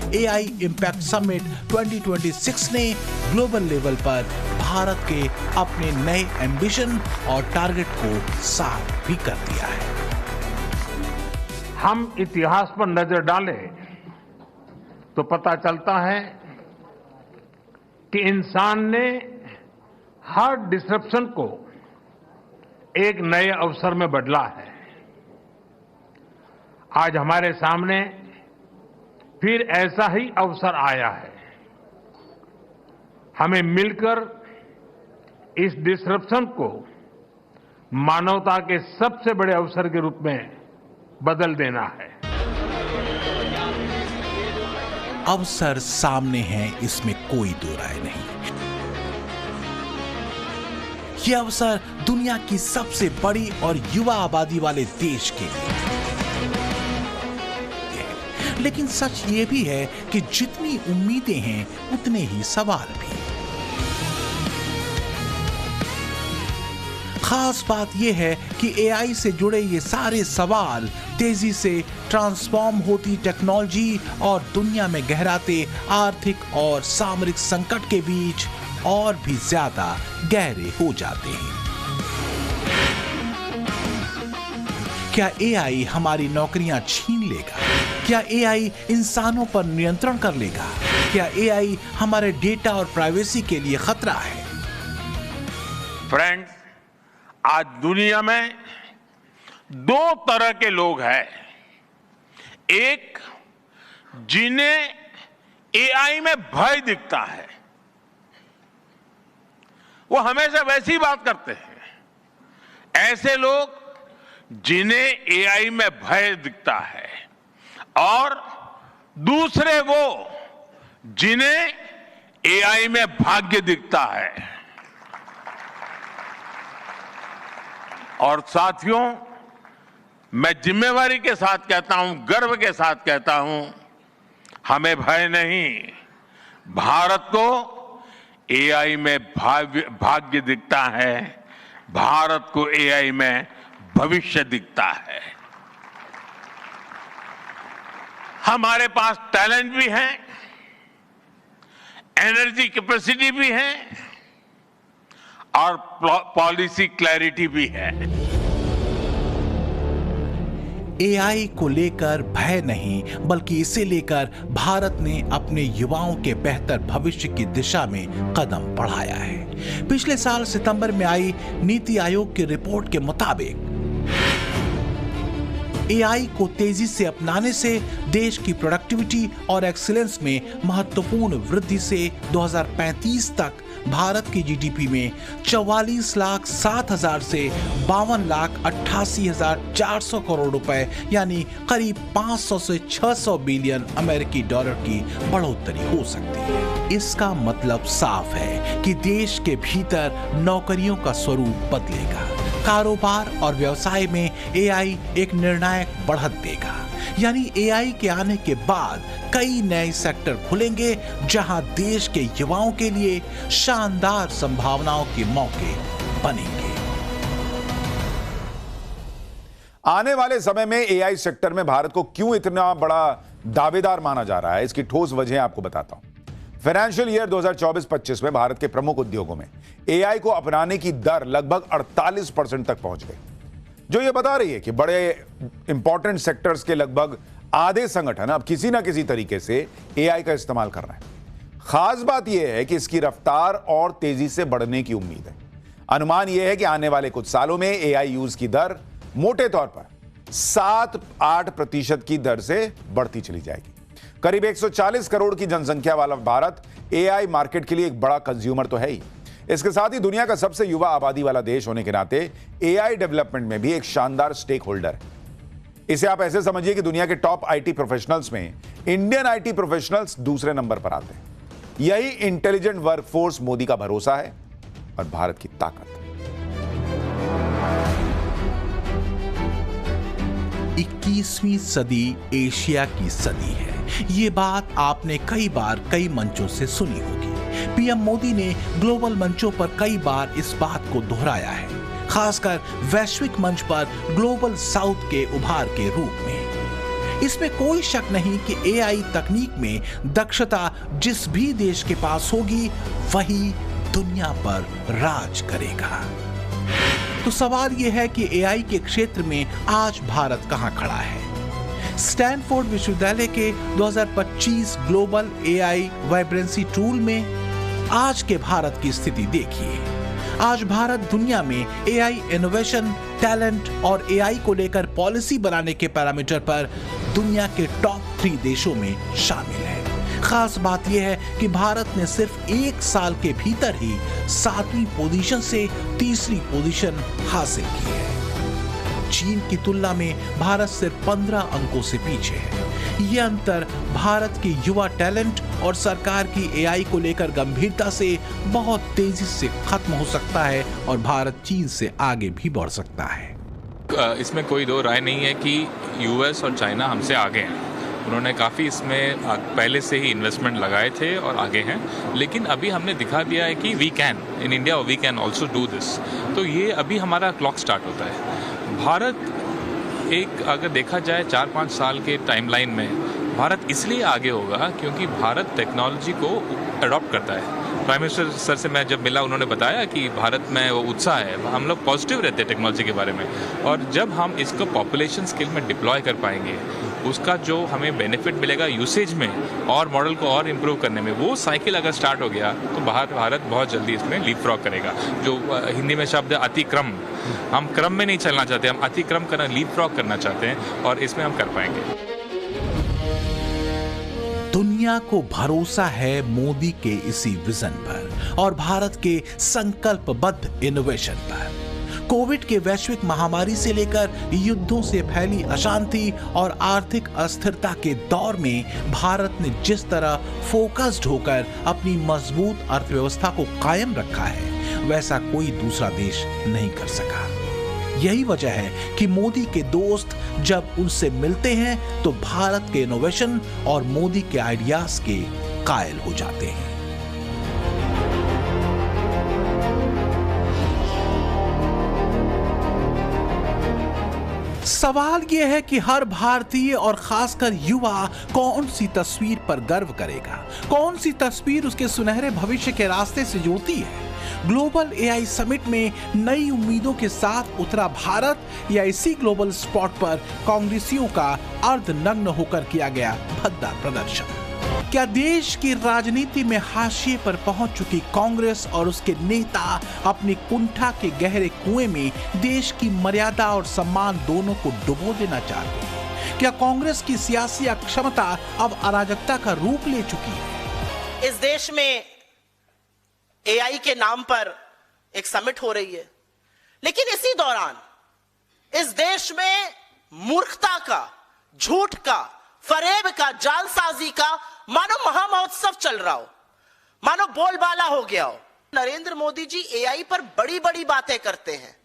AI impact summit 2026 ने global level पर भारत के अपने नए एम्बिशन और टारगेट को साफ भी कर दिया है। हम इतिहास पर नजर डालें तो पता चलता है कि इंसान ने हर डिसरप्शन को एक नए अवसर में बदला है। आज हमारे सामने फिर ऐसा ही अवसर आया है। हमें मिलकर इस डिसरप्शन को मानवता के सबसे बड़े अवसर के रूप में बदल देना है। अवसर सामने है, इसमें कोई दो राय नहीं। यह अवसर दुनिया की सबसे बड़ी और युवा आबादी वाले देश के लिए। लेकिन सच ये भी है कि जितनी उम्मीदें हैं उतने ही सवाल भी। खास बात यह है कि AI से जुड़े ये सारे सवाल तेजी से ट्रांसफॉर्म होती टेक्नोलॉजी और दुनिया में गहराते आर्थिक और सामरिक संकट के बीच और भी ज्यादा गहरे हो जाते हैं। क्या AI हमारी नौकरियां छीन लेगा? क्या AI इंसानों पर नियंत्रण कर लेगा? क्या AI हमारे डेटा और प्राइवेसी के लिए खतरा है? फ्रेंड्स, आज दुनिया में दो तरह के लोग हैं। एक, जिन्हें AI में भय दिखता है, वो हमेशा वैसी बात करते हैं। ऐसे लोग जिन्हें AI में भय दिखता है, और दूसरे वो जिन्हें AI में भाग्य दिखता है। और साथियों, मैं जिम्मेवारी के साथ कहता हूं, गर्व के साथ कहता हूं, हमें भय नहीं, भारत को AI में भाग्य दिखता है, भारत को AI में भविष्य दिखता है। हमारे पास टैलेंट भी है, एनर्जी कैपेसिटी भी है और पॉलिसी क्लैरिटी भी है। AI को लेकर भय नहीं, बल्कि इसे लेकर भारत ने अपने युवाओं के बेहतर भविष्य की दिशा में कदम बढ़ाया है। पिछले साल सितंबर में आई नीति आयोग की रिपोर्ट के मुताबिक AI को तेजी से अपनाने से देश की प्रोडक्टिविटी और एक्सीलेंस में महत्वपूर्ण वृद्धि से 2035 तक भारत की GDP में 44,07,000 से 52,88,400 करोड़ रुपए यानी करीब 500 से 600 बिलियन अमेरिकी डॉलर की बढ़ोतरी हो सकती है। इसका मतलब साफ है कि देश के भीतर नौकरियों का स्वरूप बदलेगा। कारोबार और व्यवसाय में AI एक निर्णायक बढ़त देगा। यानी AI के आने के बाद कई नए सेक्टर खुलेंगे जहां देश के युवाओं के लिए शानदार संभावनाओं के मौके बनेंगे। आने वाले समय में AI सेक्टर में भारत को क्यों इतना बड़ा दावेदार माना जा रहा है, इसकी ठोस वजह आपको बताता हूं। फाइनेंशियल ईयर 2024-25 में भारत के प्रमुख उद्योगों में AI को अपनाने की दर लगभग 48% तक पहुंच गई, जो ये बता रही है कि बड़े इंपॉर्टेंट सेक्टर्स के लगभग आधे संगठन अब किसी ना किसी तरीके से AI का इस्तेमाल कर रहे हैं। खास बात यह है कि इसकी रफ्तार और तेजी से बढ़ने की उम्मीद है। अनुमान यह है कि आने वाले कुछ सालों में AI यूज की दर मोटे तौर पर 7-8% की दर से बढ़ती चली जाएगी। करीब 140 करोड़ की जनसंख्या वाला भारत AI मार्केट के लिए एक बड़ा कंज्यूमर तो है ही, इसके साथ ही दुनिया का सबसे युवा आबादी वाला देश होने के नाते AI डेवलपमेंट में भी एक शानदार स्टेक होल्डर है। इसे आप ऐसे समझिए कि दुनिया के टॉप IT प्रोफेशनल्स में इंडियन IT प्रोफेशनल्स दूसरे नंबर पर आते हैं। यही इंटेलिजेंट वर्कफोर्स मोदी का भरोसा है और भारत की ताकत। 21वीं सदी एशिया की सदी है। ये बात आपने कई बार कई मंचों से सुनी होगी। PM मोदी ने ग्लोबल मंचों पर कई बार इस बात को दोहराया है, खासकर वैश्विक मंच पर ग्लोबल साउथ के उभार के रूप में। इसमें कोई शक नहीं कि एआई तकनीक में दक्षता जिस भी देश के पास होगी वही दुनिया पर राज करेगा। तो सवाल यह है कि एआई के क्षेत्र में आज भारत कहां खड़ा है? स्टैनफोर्ड विश्वविद्यालय के 2025 ग्लोबल एआई वाइब्रेंसी टूल में आज के भारत की स्थिति देखिए। आज भारत दुनिया में एआई इनोवेशन, टैलेंट और एआई को लेकर पॉलिसी बनाने के पैरामीटर पर दुनिया के टॉप 3 देशों में शामिल है। खास बात यह है कि भारत ने सिर्फ 1 साल के भीतर ही 7वीं पोजीशन से 3री पोजीशन हासिल की है। चीन की तुलना में भारत सिर्फ 15 अंकों से पीछे है। यह अंतर भारत के युवा टैलेंट और सरकार की एआई को लेकर गंभीरता से बहुत तेजी से खत्म हो सकता है और भारत चीन से आगे भी बढ़ सकता है। इसमें कोई दो राय नहीं है कि यूएस और चाइना हमसे आगे हैं। उन्होंने काफ़ी इसमें पहले से ही इन्वेस्टमेंट लगाए थे और आगे हैं, लेकिन अभी हमने दिखा दिया है कि we can in India, we can also do this. तो ये अभी हमारा क्लॉक स्टार्ट होता है। भारत एक अगर देखा जाए 4-5 साल के टाइमलाइन में भारत इसलिए आगे होगा क्योंकि भारत टेक्नोलॉजी को अडॉप्ट करता है। प्राइम मिनिस्टर सर से मैं जब मिला, उन्होंने बताया कि भारत में वो उत्साह है, हम लोग पॉजिटिव रहते हैं टेक्नोलॉजी के बारे में, और जब हम इसको पॉपुलेशन स्केल में डिप्लॉय कर पाएंगे, उसका जो हमें बेनिफिट मिलेगा यूसेज में और मॉडल को और इम्प्रूव करने में, वो साइकिल अगर स्टार्ट हो गया तो भारत बहुत जल्दी इसमें लीपफ्रॉग करेगा। जो हिंदी में शब्द है अतिक्रम, हम क्रम में नहीं चलना चाहते, हम अतिक्रम करना, लीपफ्रॉग करना चाहते हैं, और इसमें हम कर पाएंगे। दुनिया को भरोसा है मोदी के इसी विजन पर और भारत के संकल्पबद्ध इनोवेशन पर। कोविड के वैश्विक महामारी से लेकर युद्धों से फैली अशांति और आर्थिक अस्थिरता के दौर में भारत ने जिस तरह फोकस्ड होकर अपनी मजबूत अर्थव्यवस्था को कायम रखा है, वैसा कोई दूसरा देश नहीं कर सका। यही वजह है कि मोदी के दोस्त जब उनसे मिलते हैं तो भारत के इनोवेशन और मोदी के आइडियाज के कायल हो जाते हैं। सवाल यह है कि हर भारतीय और खासकर युवा कौन सी तस्वीर पर गर्व करेगा, कौन सी तस्वीर उसके सुनहरे भविष्य के रास्ते से जोड़ती है। ग्लोबल एआई समिट में नई उम्मीदों के साथ उतरा भारत या इसी ग्लोबल स्पॉट पर कांग्रेसियों का अर्धनग्न होकर किया गया भद्दा प्रदर्शन? क्या देश की राजनीति में हाशिए पर पहुंच चुकी कांग्रेस और उसके नेता अपनी कुंठा के गहरे कुएं में देश की मर्यादा और सम्मान दोनों को डुबो देना चाहते हैं? क्या कांग्रेस की सियासी अक्षमता अब अराजकता का रूप ले चुकी है? इस देश में एआई के नाम पर एक समिट हो रही है, लेकिन इसी दौरान इस देश में मूर्खता का, झूठ का, फरेब का, जालसाजी का मानो महामहोत्सव चल रहा हो, मानो बोलबाला हो गया हो। नरेंद्र मोदी जी एआई पर बड़ी बड़ी बातें करते हैं।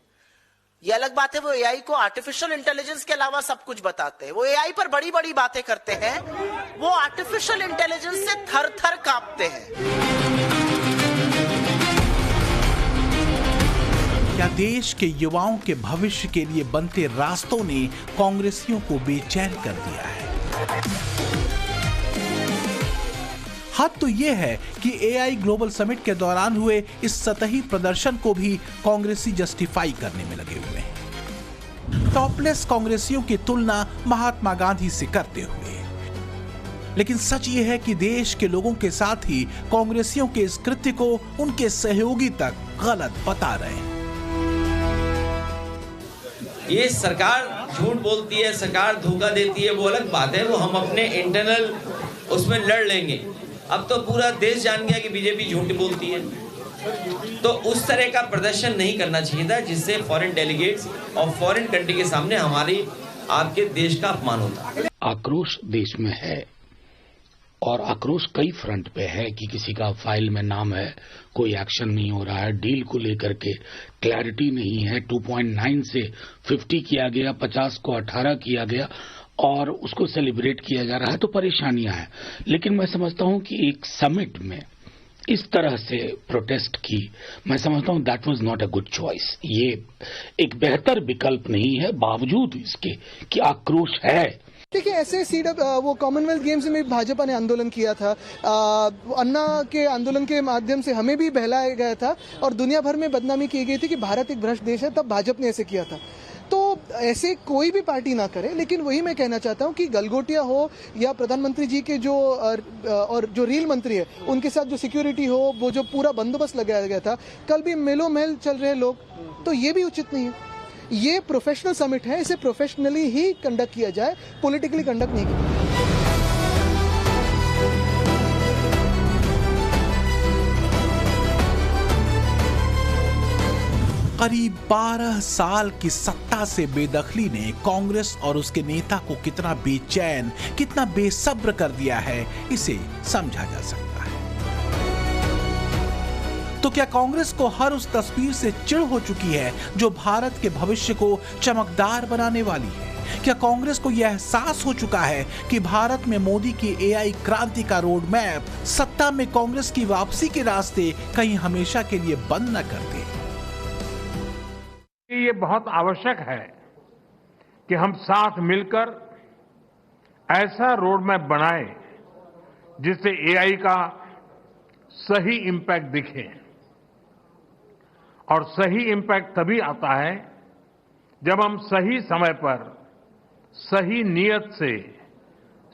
ये अलग बात है, वो एआई को आर्टिफिशियल इंटेलिजेंस के अलावा सब कुछ बताते हैं। वो एआई पर बड़ी बड़ी बातें करते हैं, वो आर्टिफिशियल इंटेलिजेंस से थर थर कांपते हैं। क्या देश के युवाओं के भविष्य के लिए बनते रास्तों ने कांग्रेसियों को बेचैन कर दिया है? हद तो यह है कि एआई ग्लोबल समिट के दौरान हुए इस सतही प्रदर्शन को भी कांग्रेसी जस्टिफाई करने में लगे हुए हैं, टॉपलेस कांग्रेसियों की तुलना महात्मा गांधी से करते हुए। लेकिन सच यह है कि देश के लोगों के साथ ही कांग्रेसियों के इस कृत्य को उनके सहयोगी तक गलत बता रहे हैं। ये सरकार झूठ बोलती है, सरकार धोखा देती है, वो अलग बात है, वो हम अपने इंटरनल उसमें लड़ लेंगे। अब तो पूरा देश जान गया कि बीजेपी झूठ बोलती है, तो उस तरह का प्रदर्शन नहीं करना चाहिए था जिससे फॉरेन डेलीगेट्स और फॉरेन कंट्री के सामने हमारी आपके देश का अपमान होता। आक्रोश देश में है और आक्रोश कई फ्रंट पे है कि किसी का फाइल में नाम है, कोई एक्शन नहीं हो रहा है, डील को लेकर के क्लैरिटी नहीं है, 2.9 से 50 किया गया, 50 को 18 किया गया और उसको सेलिब्रेट किया जा रहा है, तो परेशानियां हैं। लेकिन मैं समझता हूं कि एक समिट में इस तरह से प्रोटेस्ट की, मैं समझता हूं that was not a good choice. ये एक बेहतर विकल्प नहीं है, बावजूद इसके कि आक्रोश है। देखिए ऐसे वो कॉमनवेल्थ गेम्स में भाजपा ने आंदोलन किया था, अन्ना के आंदोलन के माध्यम से हमें भी बहलाया गया था और दुनिया भर में बदनामी की गई थी कि भारत एक भ्रष्ट देश है, तब भाजपा ने ऐसे किया था। तो ऐसे कोई भी पार्टी ना करे, लेकिन वही मैं कहना चाहता हूं कि गलगोटिया हो या प्रधानमंत्री जी के और जो रेल मंत्री है उनके साथ जो सिक्योरिटी हो, वो जो पूरा बंदोबस्त लगाया गया था, कल भी मेलो मेल चल रहे लोग, तो ये भी उचित नहीं है। ये प्रोफेशनल समिट है, इसे प्रोफेशनली ही कंडक्ट किया जाए, पॉलिटिकली कंडक्ट नहीं किया। करीब 12 साल की सत्ता से बेदखली ने कांग्रेस और उसके नेता को कितना बेचैन, कितना बेसब्र कर दिया है, इसे समझा जा सकता है। तो क्या कांग्रेस को हर उस तस्वीर से चिढ़ हो चुकी है जो भारत के भविष्य को चमकदार बनाने वाली है? क्या कांग्रेस को यह एहसास हो चुका है कि भारत में मोदी की एआई क्रांति का रोड मैप सत्ता में कांग्रेस की वापसी के रास्ते कहीं हमेशा के लिए बंद न कर दे? ये बहुत आवश्यक है कि हम साथ मिलकर ऐसा रोड मैप बनाएं जिससे एआई का सही इंपैक्ट दिखे। और सही इंपैक्ट तभी आता है जब हम सही समय पर सही नियत से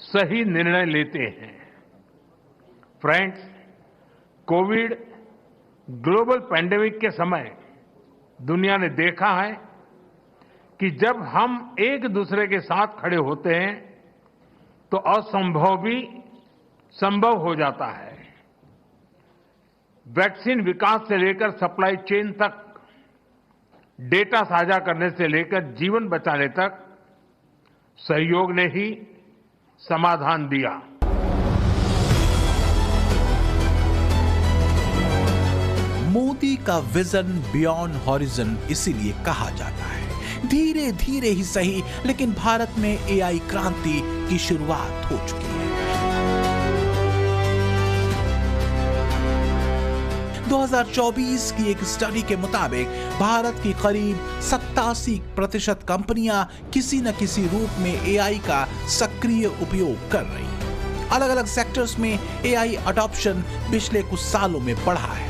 सही निर्णय लेते हैं। फ्रेंड्स, कोविड ग्लोबल पैंडेमिक के समय दुनिया ने देखा है कि जब हम एक दूसरे के साथ खड़े होते हैं तो असंभव भी संभव हो जाता है। वैक्सीन विकास से लेकर सप्लाई चेन तक, डेटा साझा करने से लेकर जीवन बचाने तक सहयोग ने ही समाधान दिया। मोदी का विजन बियॉन्ड हॉरिजन इसीलिए कहा जाता है। धीरे धीरे ही सही, लेकिन भारत में एआई क्रांति की शुरुआत हो चुकी है। 2024 की एक स्टडी के मुताबिक भारत की करीब 87% कंपनियां किसी न किसी रूप में एआई का सक्रिय उपयोग कर रही हैं। अलग अलग सेक्टर्स में एआई अडॉप्शन पिछले कुछ सालों में बढ़ा है।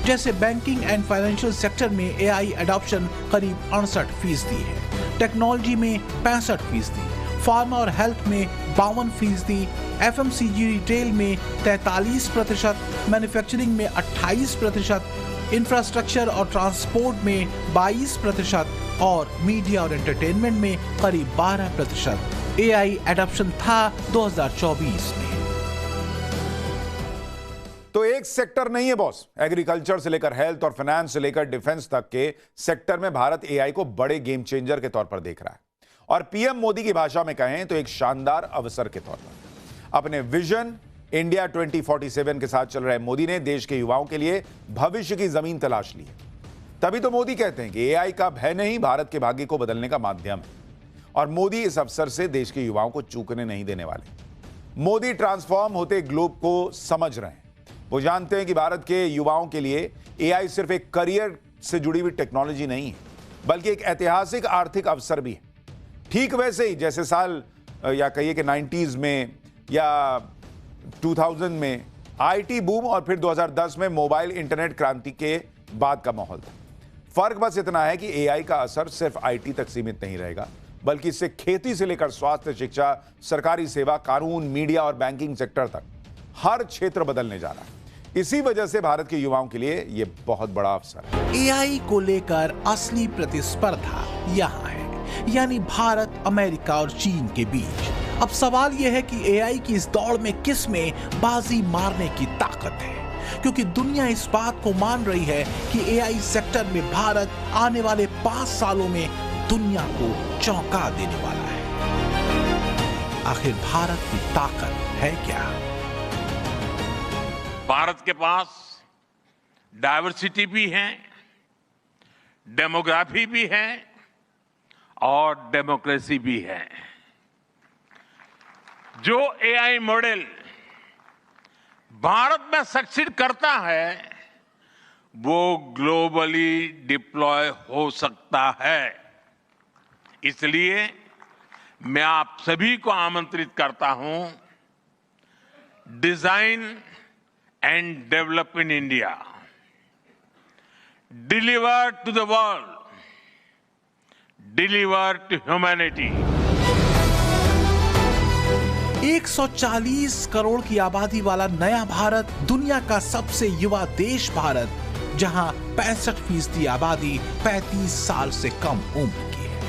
जैसे बैंकिंग एंड फाइनेंशियल सेक्टर में एआई अडॉप्शन करीब 68% है, टेक्नोलॉजी में 65%, फार्मा और हेल्थ में 52%, एफएमसीजी रिटेल में 43%, मैन्युफैक्चरिंग में 28%, इंफ्रास्ट्रक्चर और ट्रांसपोर्ट में 22% और मीडिया और एंटरटेनमेंट में करीब 12% एआई एडॉप्शन था 2024 में। तो एक सेक्टर नहीं है बॉस, एग्रीकल्चर से लेकर हेल्थ और फाइनेंस से लेकर डिफेंस तक के सेक्टर में भारत एआई को बड़े गेम चेंजर के तौर पर देख रहा है। और पीएम मोदी की भाषा में कहें तो एक शानदार अवसर के तौर पर अपने विजन इंडिया 2047 के साथ चल रहे मोदी ने देश के युवाओं के लिए भविष्य की जमीन तलाश ली। तभी तो मोदी कहते हैं कि एआई का भय नहीं, भारत के भाग्य को बदलने का माध्यम है। और मोदी इस अवसर से देश के युवाओं को चूकने नहीं देने वाले। मोदी ट्रांसफॉर्म होते ग्लोब को समझ रहे हैं। वो जानते हैं कि भारत के युवाओं के लिए एआई सिर्फ एक करियर से जुड़ी हुई टेक्नोलॉजी नहीं है, बल्कि एक ऐतिहासिक आर्थिक अवसर भी है। ठीक वैसे ही जैसे साल या कहिए कि 90s में या 2000 में आईटी बूम और फिर 2010 में मोबाइल इंटरनेट क्रांति के बाद का माहौल था। फर्क बस इतना है कि एआई का असर सिर्फ आईटी तक सीमित नहीं रहेगा, बल्कि इससे खेती से लेकर स्वास्थ्य, शिक्षा, सरकारी सेवा, कानून, मीडिया और बैंकिंग सेक्टर तक हर क्षेत्र बदलने जा रहा है। इसी वजह से भारत के युवाओं के लिए यह बहुत बड़ा अवसर है। एआई को लेकर असली प्रतिस्पर्धा यहाँ है, यानी भारत, अमेरिका और चीन के बीच। अब सवाल यह है कि एआई की इस दौड़ में किस में बाजी मारने की ताकत है, क्योंकि दुनिया इस बात को मान रही है कि एआई सेक्टर में भारत आने वाले 5 सालों में दुनिया को चौंका देने वाला है। आखिर भारत की ताकत है क्या? भारत के पास डायवर्सिटी भी है, डेमोग्राफी भी है और डेमोक्रेसी भी है। जो एआई मॉडल भारत में सक्सीड करता है वो ग्लोबली डिप्लॉय हो सकता है। इसलिए मैं आप सभी को आमंत्रित करता हूं, design and develop in India, deliver to the world, deliver to humanity. 140 crore की आबादी वाला नया भारत, दुनिया का सबसे युवा देश भारत, जहां 65% आबादी 35 साल से कम उम्र की है,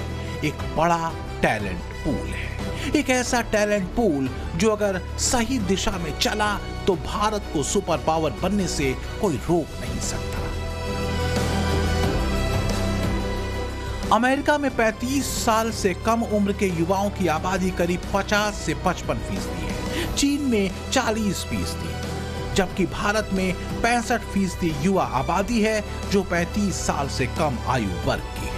एक बड़ा टैलेंट पूल है। एक ऐसा टैलेंट पूल जो अगर सही दिशा में चला तो भारत को सुपर पावर बनने से कोई रोक नहीं सकता। अमेरिका में 35 साल से कम उम्र के युवाओं की आबादी करीब 50 से 55% है। चीन में 40%, जबकि भारत में 65% युवा आबादी है जो 35 साल से कम आयु वर्ग की है।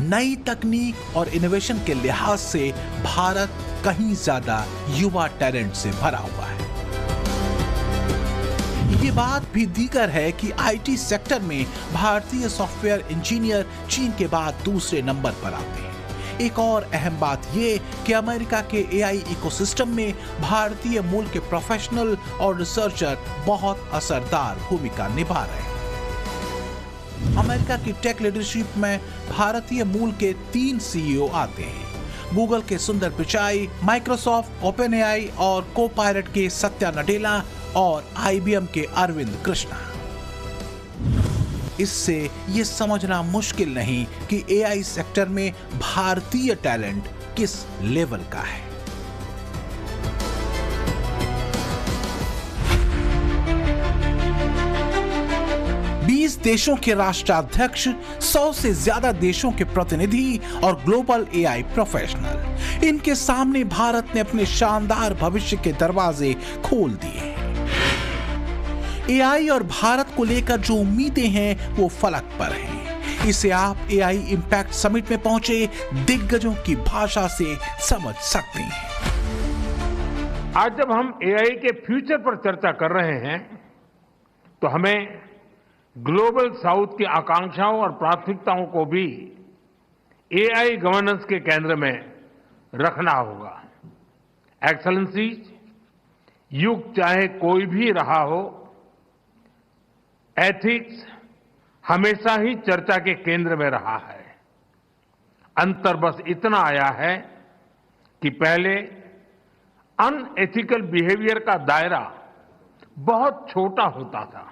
नई तकनीक और इनोवेशन के लिहाज से भारत कहीं ज्यादा युवा टैलेंट से भरा हुआ है। ये बात भी दीगर है कि आईटी सेक्टर में भारतीय सॉफ्टवेयर इंजीनियर चीन के बाद दूसरे नंबर पर आते हैं। एक और अहम बात ये कि अमेरिका के एआई इकोसिस्टम में भारतीय मूल के प्रोफेशनल और रिसर्चर बहुत असरदार भूमिका निभा रहे हैं। अमेरिका की टेक लीडरशिप में भारतीय मूल के 3 सीईओ आते हैं। गूगल के सुंदर पिचाई, माइक्रोसॉफ्ट, ओपनएआई और कोपायलट के सत्या नडेला और आईबीएम के अरविंद कृष्णा। इससे यह समझना मुश्किल नहीं कि एआई सेक्टर में भारतीय टैलेंट किस लेवल का है। देशों के राष्ट्राध्यक्ष, 100 से ज्यादा देशों के प्रतिनिधि और ग्लोबल एआई प्रोफेशनल, इनके सामने भारत ने अपने शानदार भविष्य के दरवाजे खोल दिए। एआई और भारत को लेकर जो उम्मीदें हैं वो फलक पर हैं। इसे आप एआई इंपैक्ट समिट में पहुंचे दिग्गजों की भाषा से समझ सकते हैं। आज जब हम एआई के फ्यूचर पर चर्चा कर रहे हैं तो हमें ग्लोबल साउथ की आकांक्षाओं और प्राथमिकताओं को भी एआई गवर्नेंस के केंद्र में रखना होगा। एक्सेलेंसी, युग चाहे कोई भी रहा हो, एथिक्स हमेशा ही चर्चा के केंद्र में रहा है। अंतर बस इतना आया है कि पहले अनएथिकल बिहेवियर का दायरा बहुत छोटा होता था,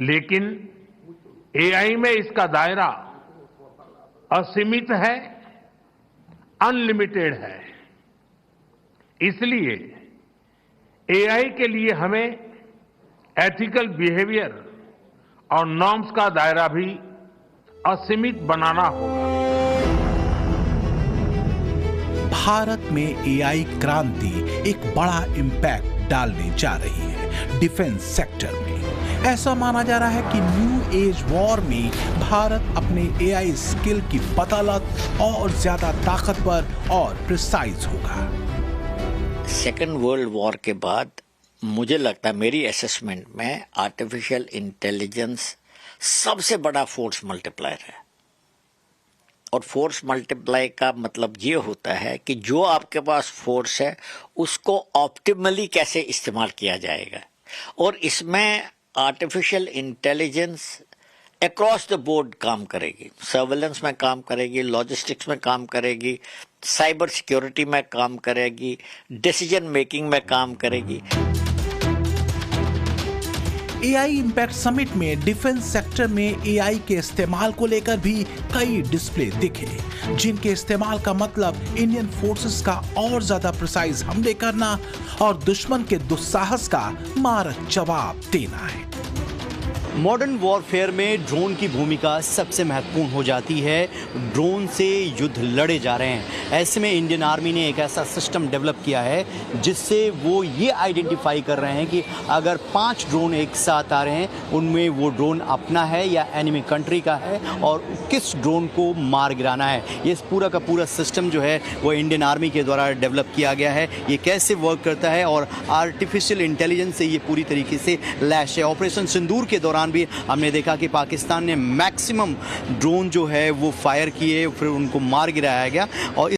लेकिन एआई में इसका दायरा असीमित है, अनलिमिटेड है। इसलिए एआई के लिए हमें एथिकल बिहेवियर और नॉर्म्स का दायरा भी असीमित बनाना होगा। भारत में एआई क्रांति एक बड़ा इंपैक्ट डालने जा रही है डिफेंस सेक्टर में। ऐसा माना जा रहा है कि न्यू एज वॉर में भारत अपने एआई स्किल की बदौलत और ज्यादा ताकतवर और प्रिसाइज होगा। सेकेंड वर्ल्ड वॉर के बाद मुझे लगता है, मेरी असेसमेंट में, आर्टिफिशियल इंटेलिजेंस सबसे बड़ा फोर्स मल्टीप्लायर है। और फोर्स मल्टीप्लाई का मतलब ये होता है कि जो आपके पास फोर्स है उसको ऑप्टिमली कैसे इस्तेमाल किया जाएगा। और इसमें artificial intelligence across the board काम करेगी। सर्वेलेंस में काम करेगी, लॉजिस्टिक्स में काम करेगी, साइबर सिक्योरिटी में काम करेगी, डिसीजन मेकिंग में काम करेगी। एआई इंपैक्ट समिट में डिफेंस सेक्टर में एआई के इस्तेमाल को लेकर भी कई डिस्प्ले दिखे, जिनके इस्तेमाल का मतलब इंडियन फोर्सेस का और ज्यादा प्रिसाइज हमले करना और दुश्मन के दुस्साहस का मारक जवाब देना है। मॉडर्न वॉरफेयर में ड्रोन की भूमिका सबसे महत्वपूर्ण हो जाती है। ड्रोन से युद्ध लड़े जा रहे हैं। ऐसे में इंडियन आर्मी ने एक ऐसा सिस्टम डेवलप किया है जिससे वो ये आइडेंटिफाई कर रहे हैं कि अगर 5 ड्रोन एक साथ आ रहे हैं, उनमें वो ड्रोन अपना है या एनिमी कंट्री का है और किस ड्रोन को मार गिराना है। ये पूरा का पूरा सिस्टम जो है वो इंडियन आर्मी के द्वारा डेवलप किया गया है। ये कैसे वर्क करता है और आर्टिफिशियल इंटेलिजेंस से ये पूरी तरीके से लैस है। ऑपरेशन सिंदूर के दौरान दौरान भी हमने देखा कि पाकिस्तान ने मैक्सिमम ड्रोन जो है वो फायर किए, फिर उनको मार गिराया गया। और